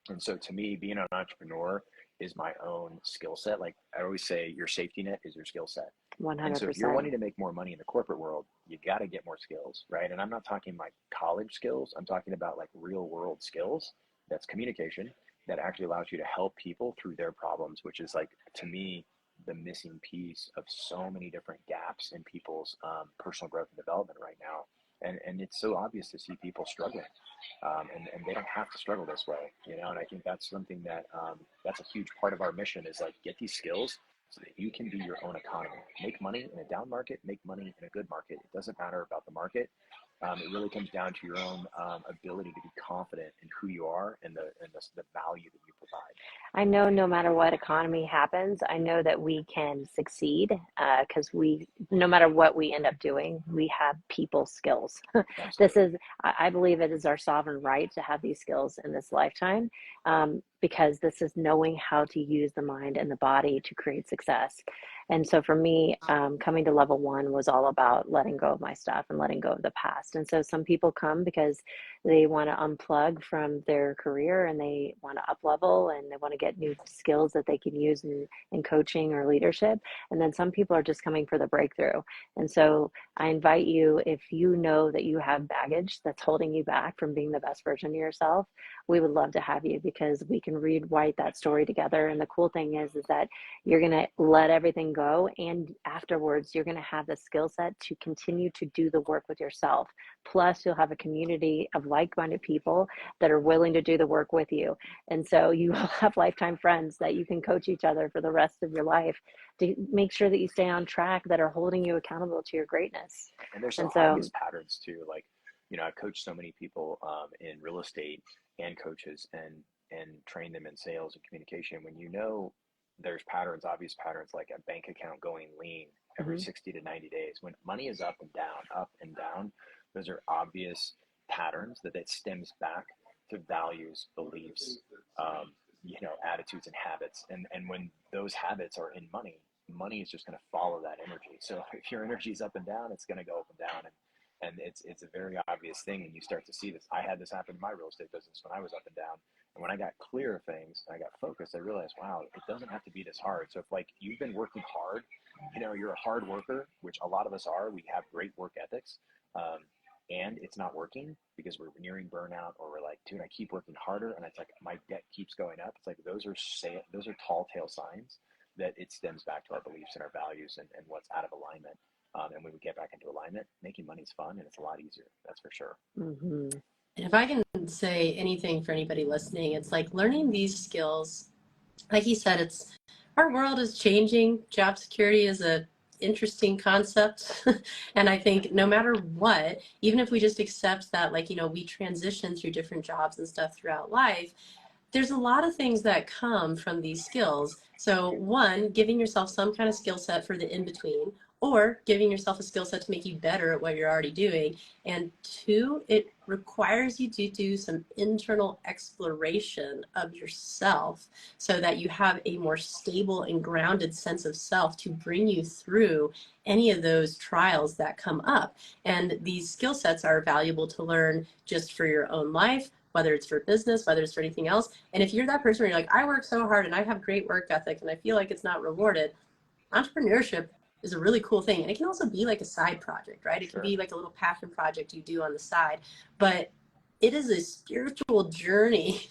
C: And so to me, being an entrepreneur is my own skill set. Like I always say, your safety net is your skill set.
B: 100%.
C: And so if you're wanting to make more money in the corporate world, you got to get more skills, right? And I'm not talking like college skills. I'm talking about like real world skills. That's communication that actually allows you to help people through their problems, which is like, to me, the missing piece of so many different gaps in people's personal growth and development right now. And it's so obvious to see people struggling, and they don't have to struggle this way, and I think that's something that that's a huge part of our mission, is like, get these skills so that you can be your own economy. Make money in a down market, make money in a good market. It doesn't matter about the market. It really comes down to your own ability to be confident in who you are and the value that you provide.
B: I know no matter what economy happens, I know that we can succeed because no matter what we end up doing, we have people skills. I believe it is our sovereign right to have these skills in this lifetime, because this is knowing how to use the mind and the body to create success. And so for me, coming to level 1 was all about letting go of my stuff and letting go of the past. And so some people come because they want to unplug from their career and they want to up level and they want to get new skills that they can use in coaching or leadership. And then some people are just coming for the breakthrough. And so I invite you, if you know that you have baggage that's holding you back from being the best version of yourself, we would love to have you, because we can rewrite that story together. And the cool thing is that you're going to let everything go, and afterwards you're going to have the skill set to continue to do the work with yourself. Plus you'll have a community of like-minded people that are willing to do the work with you, and so you will have lifetime friends that you can coach each other for the rest of your life to make sure that you stay on track, that are holding you accountable to your greatness.
C: And there's some obvious patterns too, like, I've coached so many people in real estate and coaches and train them in sales and communication. When there's patterns, obvious patterns, like a bank account going lean every 60 to 90 days. When money is up and down, those are obvious patterns that stems back to values, beliefs, attitudes and habits. And when those habits are in money is just going to follow that energy. So if your energy is up and down, it's going to go up and down. And it's a very obvious thing, and you start to see this. I had this happen in my real estate business when I was up and down. And when I got clear of things, and I got focused, I realized, wow, it doesn't have to be this hard. So if like you've been working hard, you're a hard worker, which a lot of us are. We have great work ethics, and it's not working because we're nearing burnout, or we're like, dude, I keep working harder, and it's like my debt keeps going up. It's like those are tall tale signs that it stems back to our beliefs and our values and what's out of alignment. And when we get back into alignment, making money is fun, and it's a lot easier. That's for sure.
A: And if I can say anything for anybody listening, it's like learning these skills. Like you said, our world is changing. Job security is interesting concept. And I think no matter what, even if we just accept that, like, you know, we transition through different jobs and stuff throughout life, there's a lot of things that come from these skills. So one, giving yourself some kind of skill set for the in-between, or giving yourself a skill set to make you better at what you're already doing. And two, it requires you to do some internal exploration of yourself so that you have a more stable and grounded sense of self to bring you through any of those trials that come up. And these skill sets are valuable to learn just for your own life, whether it's for business, whether it's for anything else. And if you're that person where you're like, I work so hard and I have great work ethic and I feel like it's not rewarded, entrepreneurship is a really cool thing. And it can also be like a side project, right? It can be like a little passion project you do on the side. But it is a spiritual journey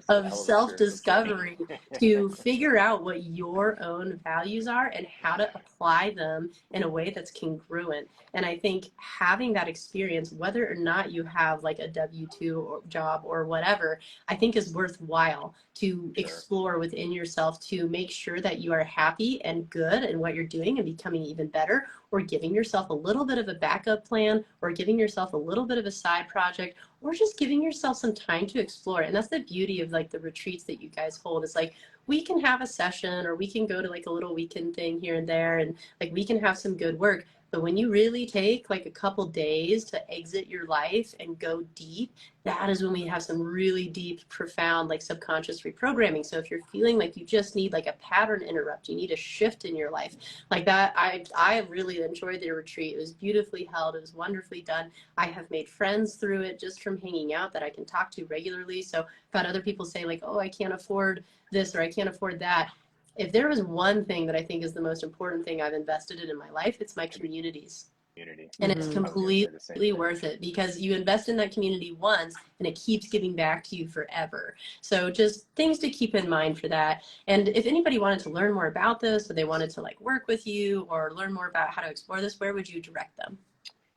A: of self-discovery to figure out what your own values are and how to apply them in a way that's congruent. And I think having that experience, whether or not you have like a W-2 or job or whatever, I think is worthwhile to explore within yourself to make sure that you are happy and good in what you're doing and becoming even better, or giving yourself a little bit of a backup plan, or giving yourself a little bit of a side project, or just giving yourself some time to explore. And that's the beauty of like the retreats that you guys hold. Is like, we can have a session or we can go to like a little weekend thing here and there, and like we can have some good work. But when you really take like a couple days to exit your life and go deep, that is when we have some really deep, profound, like subconscious reprogramming. So if you're feeling like you just need like a pattern interrupt, you need a shift in your life like that, I really enjoyed the retreat. It was beautifully held. It was wonderfully done. I have made friends through it just from hanging out that I can talk to regularly. So I've had other people say like, oh, I can't afford this or I can't afford that. If there was one thing that I think is the most important thing I've invested in my life, it's my communities. And it's completely worth it because you invest in that community once and it keeps giving back to you forever. So just things to keep in mind for that. And if anybody wanted to learn more about this, or they wanted to like work with you or learn more about how to explore this, where would you direct them?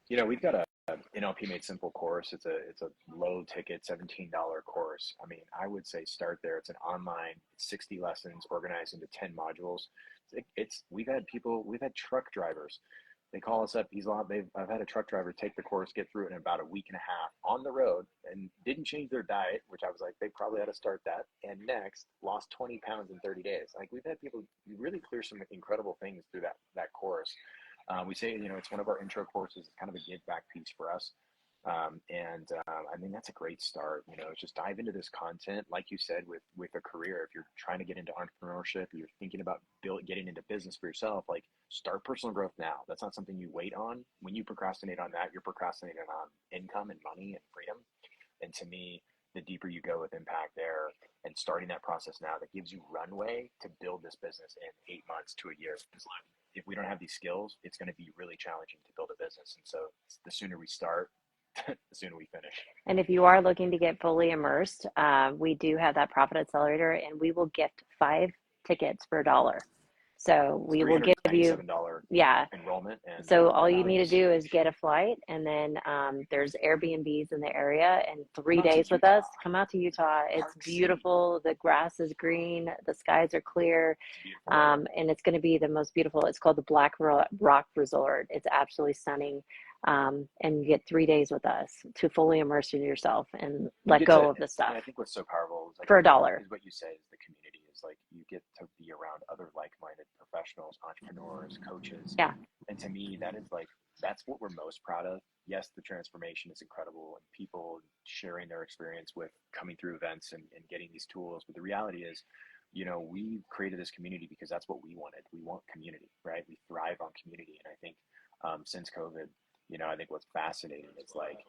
C: You know, we've got a NLP Made Simple course. It's a low ticket $17 course. I mean, I would say start there. It's an online 60 lessons organized into 10 modules. We've had truck drivers. They call us up. I've had a truck driver take the course, get through it in about a week and a half on the road, and didn't change their diet, which I was like, they probably had to start that. And next, lost 20 pounds in 30 days. Like, we've had people really clear some incredible things through that course. We say, you know, it's one of our intro courses. It's kind of a give back piece for us. I mean, that's a great start. You know, just dive into this content, like you said, with a career. If you're trying to get into entrepreneurship, you're thinking about getting into business for yourself, like start personal growth now. That's not something you wait on. When you procrastinate on that, you're procrastinating on income and money and freedom. And to me, the deeper you go with impact there and starting that process now, that gives you runway to build this business in 8 months to a year. If we don't have these skills, it's going to be really challenging to build a business. And so the sooner we start, the sooner we finish.
B: And if you are looking to get fully immersed, we do have that Profit Accelerator, and we will gift 5 tickets for $1. So we will give you
C: enrollment. And
B: so all you need to do is get a flight, and then there's Airbnbs in the area, and 3 days with us. Come out to Utah. It's beautiful. The grass is green. The skies are clear. And it's going to be the most beautiful. It's called the Black Rock Resort. It's absolutely stunning. And you get 3 days with us to fully immerse in yourself and let go of the stuff.
C: I think what's so powerful is like
B: for $1.
C: Is what you say is the community is like you get to be around other like-minded professionals, entrepreneurs, coaches.
B: Yeah.
C: And to me, that's what we're most proud of. Yes, the transformation is incredible and people sharing their experience with coming through events and getting these tools. But the reality is, you know, we created this community because that's what we wanted. We want community, right? We thrive on community. And I think since COVID, you know, I think what's fascinating is like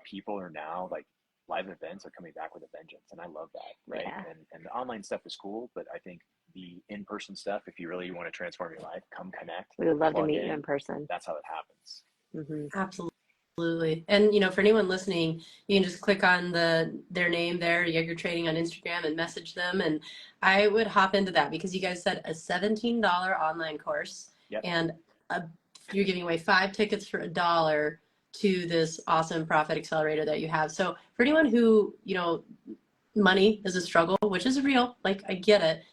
C: people are now like live events are coming back with a vengeance. And I love that. Right.
B: Yeah.
C: And the online stuff is cool, but I think the in-person stuff, if you really want to transform your life, come connect.
B: We would love to meet you in person.
C: That's how it happens.
B: Mm-hmm.
A: Absolutely. And, you know, for anyone listening, you can just click on their name there, Yager Trading on Instagram, and message them. And I would hop into that because you guys said a $17 online course.
C: Yep.
A: And you're giving away 5 tickets for $1 to this awesome Profit Accelerator that you have. So for anyone who, you know, money is a struggle, which is real, like I get it.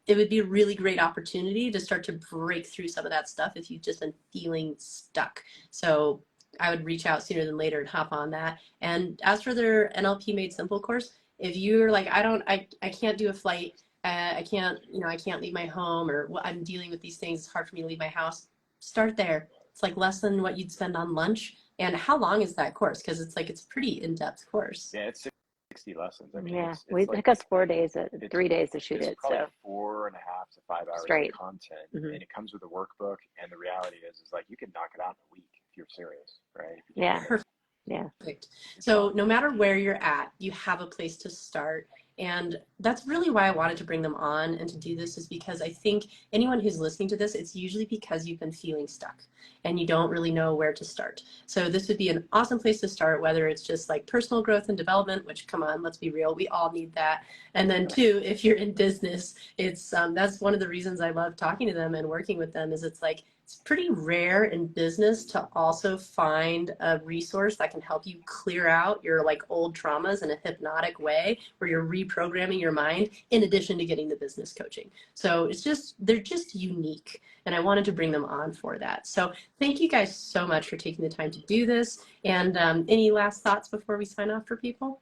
A: it would be a really great opportunity to start to break through some of that stuff if you've just been feeling stuck. So I would reach out sooner than later and hop on that. And as for their NLP Made Simple course, if you're like, I can't do a flight, I can't, I can't leave my home, or I'm dealing with these things, it's hard for me to leave my house, start there. It's like less than what you'd spend on lunch. And how long is that course? Because it's a pretty in-depth course.
C: Yeah, it's 60 lessons. I mean,
B: Yeah,
C: it's
B: it
C: like
B: took us 4 days, 3 days to shoot
C: it's
B: it.
C: probably
B: So
C: 4.5 to 5 hours
B: straight.
C: of content,
B: Mm-hmm.
C: and it comes with a workbook. And the reality is like you can knock it out in a week if you're serious, right?
B: Yeah.
A: Perfect.
B: Yeah.
A: Perfect. So no matter where you're at, you have a place to start. And that's really why I wanted to bring them on and to do this, is because I think anyone who's listening to this, it's usually because you've been feeling stuck and you don't really know where to start. So this would be an awesome place to start, whether it's just like personal growth and development, which, come on, let's be real, we all need that. And then two, if you're in business, it's that's one of the reasons I love talking to them and working with them, is it's like, it's pretty rare in business to also find a resource that can help you clear out your like old traumas in a hypnotic way, where you're reprogramming your mind in addition to getting the business coaching. So it's just, they're just unique. And I wanted to bring them on for that. So thank you guys so much for taking the time to do this. And any last thoughts before we sign off for people?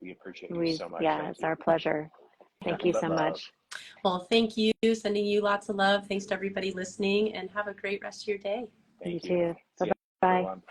C: We appreciate you so much.
B: Yeah, it's our pleasure. Thank you so much.
A: Well, thank you. Sending you lots of love. Thanks to everybody listening, and have a great rest of your day.
C: Thank
B: you too.
C: See
B: Bye-bye.
C: everyone.